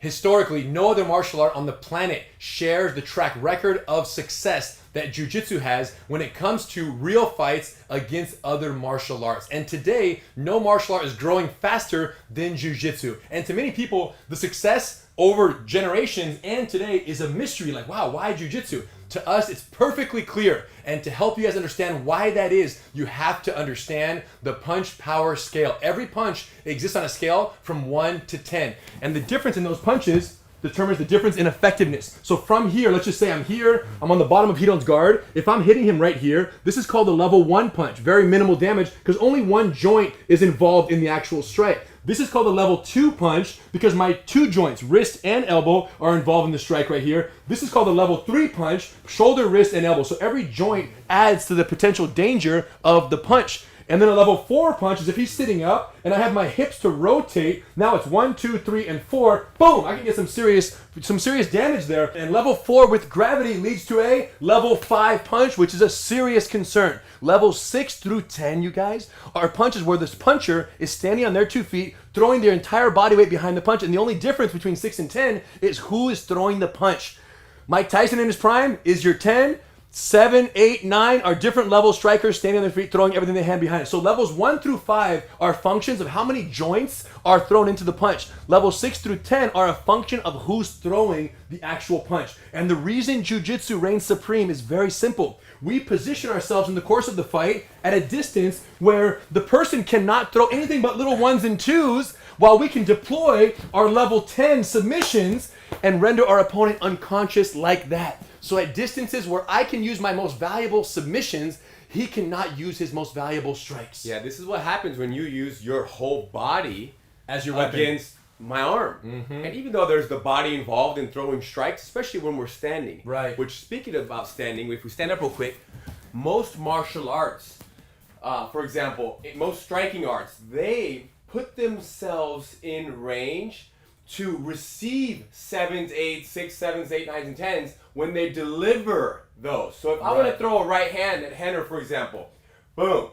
Historically, no other martial art on the planet shares the track record of success that Jiu-Jitsu has when it comes to real fights against other martial arts. And today, no martial art is growing faster than Jiu-Jitsu. And to many people, the success over generations and today is a mystery. Like, wow, why Jiu-Jitsu? To us, it's perfectly clear. And to help you guys understand why that is, you have to understand the punch power scale. Every punch exists on a scale from 1 to 10. And the difference in those punches determines the difference in effectiveness. So from here, let's just say I'm here, I'm on the bottom of Hidon's guard. If I'm hitting him right here, this is called a level 1 punch. Very minimal damage because only one joint is involved in the actual strike. This is called a level 2 punch because my 2 joints, wrist and elbow, are involved in the strike right here. This is called a level 3 punch, shoulder, wrist, and elbow. So every joint adds to the potential danger of the punch. And then a level 4 punch is if he's sitting up and I have my hips to rotate. Now it's 1, 2, 3, and 4. Boom! I can get some serious damage there. And level 4 with gravity leads to a level 5 punch, which is a serious concern. Levels 6 through 10, you guys, are punches where this puncher is standing on their 2 feet, throwing their entire body weight behind the punch. And the only difference between 6 and 10 is who is throwing the punch. Mike Tyson in his prime is your 10. 7, 8, 9 are different level strikers standing on their feet, throwing everything they have behind it. So levels 1 through 5 are functions of how many joints are thrown into the punch. Levels 6 through 10 are a function of who's throwing the actual punch. And the reason Jiu-Jitsu reigns supreme is very simple. We position ourselves in the course of the fight at a distance where the person cannot throw anything but little 1s and 2s, while we can deploy our level 10 submissions and render our opponent unconscious like that. So at distances where I can use my most valuable submissions, he cannot use his most valuable strikes. Yeah, this is what happens when you use your whole body as your weapon against my arm. Mm-hmm. And even though there's the body involved in throwing strikes, especially when we're standing. Right. Which, speaking about standing, if we stand up real quick, most martial arts, for example, most striking arts, they put themselves in range to receive 7s, 8s, 6, 7s, 8, 9s, and 10s when they deliver those. So if I want to throw a right hand at Rener, for example, boom,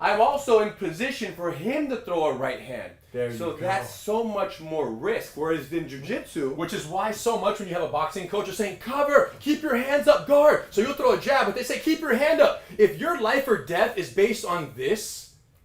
I'm also in position for him to throw a right hand. So that's so much more risk. Whereas in Jiu-Jitsu, which is why so much when you have a boxing coach is saying, cover, keep your hands up, guard. So you'll throw a jab, but they say, keep your hand up. If your life or death is based on this,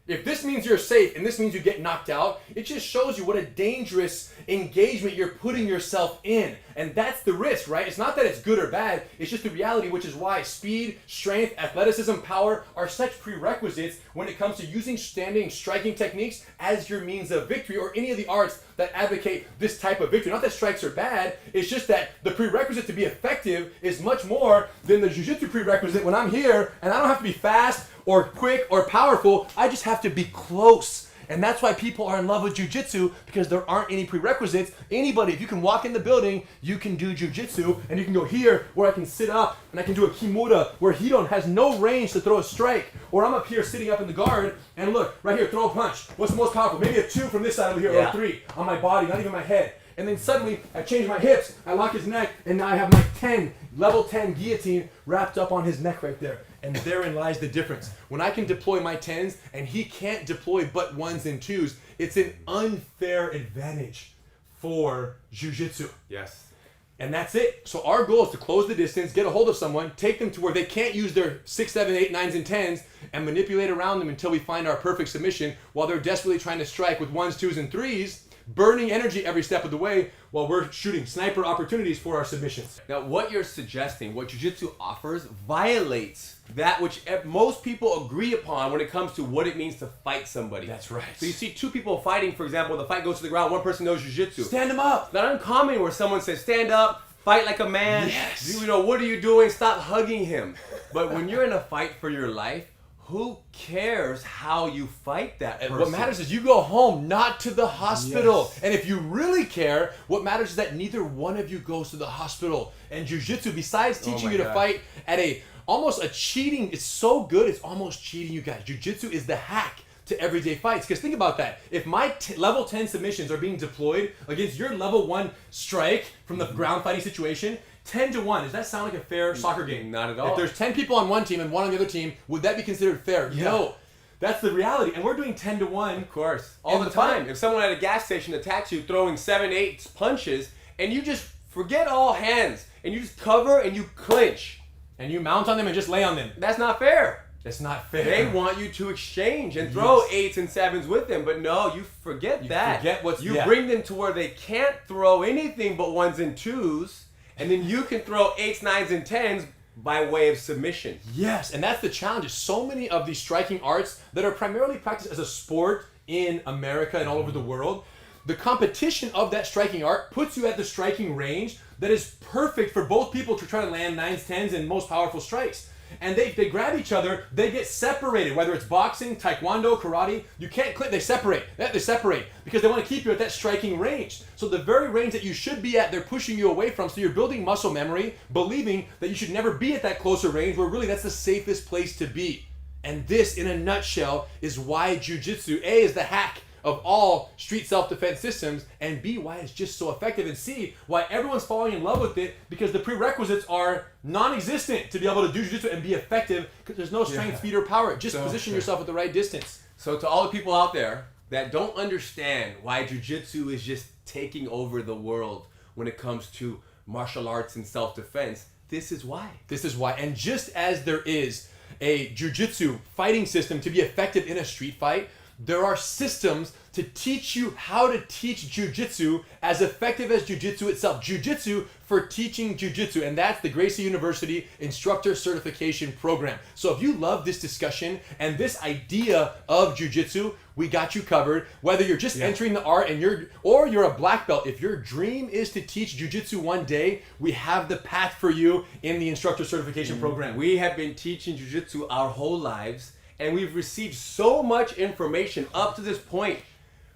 if this means you're safe and this means you get knocked out, it just shows you what a dangerous engagement you're putting yourself in. And that's the risk, right? It's not that it's good or bad. It's just the reality, which is why speed, strength, athleticism, power are such prerequisites when it comes to using standing, striking techniques as your means of victory, or any of the arts that advocate this type of victory. Not that strikes are bad. It's just that the prerequisite to be effective is much more than the Jiu-Jitsu prerequisite. When I'm here and I don't have to be fast or quick or powerful, I just have to be close. And that's why people are in love with Jiu-Jitsu, because there aren't any prerequisites. Anybody, if you can walk in the building, you can do Jiu-Jitsu, and you can go here where I can sit up and I can do a Kimura where Hidon has no range to throw a strike. Or I'm up here sitting up in the guard and look, right here, throw a punch. What's the most powerful? Maybe a 2 from this side over here, or a 3 on my body, not even my head. And then suddenly I change my hips, I lock his neck, and now I have my 10, level 10 guillotine wrapped up on his neck right there. And therein lies the difference. When I can deploy my 10s and he can't deploy but 1s and 2s, it's an unfair advantage for Jiu-Jitsu. yes. And that's it. So our goal is to close the distance, get a hold of someone, take them to where they can't use their 6, 7, 8, 9s, and 10s, and manipulate around them until we find our perfect submission while they're desperately trying to strike with 1s, 2s, and 3s, burning energy every step of the way while we're shooting sniper opportunities for our submissions. Now, what you're suggesting, what Jiu-Jitsu offers, violates that which most people agree upon when it comes to what it means to fight somebody. That's right. So you see 2 people fighting, for example, the fight goes to the ground, one person knows Jiu-Jitsu. Stand them up. It's not uncommon where someone says, stand up, fight like a man. Yes. You know, what are you doing? Stop hugging him. But when you're in a fight for your life, who cares how you fight that person? What matters is you go home, not to the hospital. Yes. And if you really care, what matters is that neither one of you goes to the hospital. And Jiu-Jitsu, besides teaching you to fight at almost a cheating, it's so good, it's almost cheating, you guys. Jiu-Jitsu is the hack to everyday fights. Because think about that. If my level 10 submissions are being deployed against your level 1 strike from the ground fighting situation, 10 to 1. Does that sound like a fair soccer game? Not at all. If there's 10 people on one team and 1 on the other team, would that be considered fair? Yeah. No. That's the reality. And we're doing 10 to 1. Of course. All the time. If someone at a gas station attacks you throwing 7, 8 punches and you just forget all hands, and you just cover and you clinch. And you mount on them and just lay on them. That's not fair. That's not fair. They want you to exchange and throw 8s and 7s with them, but no, you forget that. You bring them to where they can't throw anything but 1s and 2s, and then you can throw 8s, 9s, and 10s by way of submission. Yes, and that's the challenge. So many of these striking arts that are primarily practiced as a sport in America and all over the world, the competition of that striking art puts you at the striking range that is perfect for both people to try to land 9s, 10s, and most powerful strikes. And they grab each other, they get separated, whether it's boxing, taekwondo, karate, you can't click, they separate because they want to keep you at that striking range. So the very range that you should be at, they're pushing you away from, so you're building muscle memory, believing that you should never be at that closer range where really that's the safest place to be. And this, in a nutshell, is why Jiu-Jitsu, A, is the hack of all street self-defense systems, and B, why it's just so effective, and C, why everyone's falling in love with it, because the prerequisites are non-existent to be able to do jiu-jitsu and be effective, because there's no strength, speed, or power. Just position yourself at the right distance. So to all the people out there that don't understand why jiu-jitsu is just taking over the world when it comes to martial arts and self-defense, this is why. This is why. And just as there is a jiu-jitsu fighting system to be effective in a street fight, there are systems to teach you how to teach jiu-jitsu as effective as jiu-jitsu itself. Jiu-jitsu for teaching jiu-jitsu, and that's the Gracie University Instructor Certification Program. So if you love this discussion and this idea of jiu-jitsu, we got you covered. Whether you're just entering the art and you're a black belt, if your dream is to teach jiu-jitsu one day, we have the path for you in the Instructor Certification Program. We have been teaching jiu-jitsu our whole lives, and we've received so much information up to this point,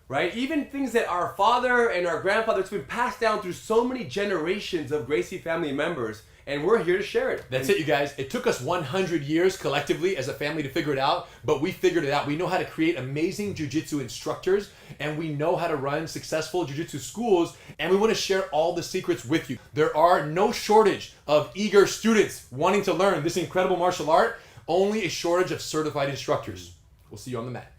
right? Even things that our father and our grandfather, it's been passed down through so many generations of Gracie family members, and we're here to share it. That's it, you guys. It took us 100 years collectively as a family to figure it out, but we figured it out. We know how to create amazing jiu-jitsu instructors, and we know how to run successful jiu-jitsu schools, and we want to share all the secrets with you. There are no shortage of eager students wanting to learn this incredible martial art, only a shortage of certified instructors. We'll see you on the mat.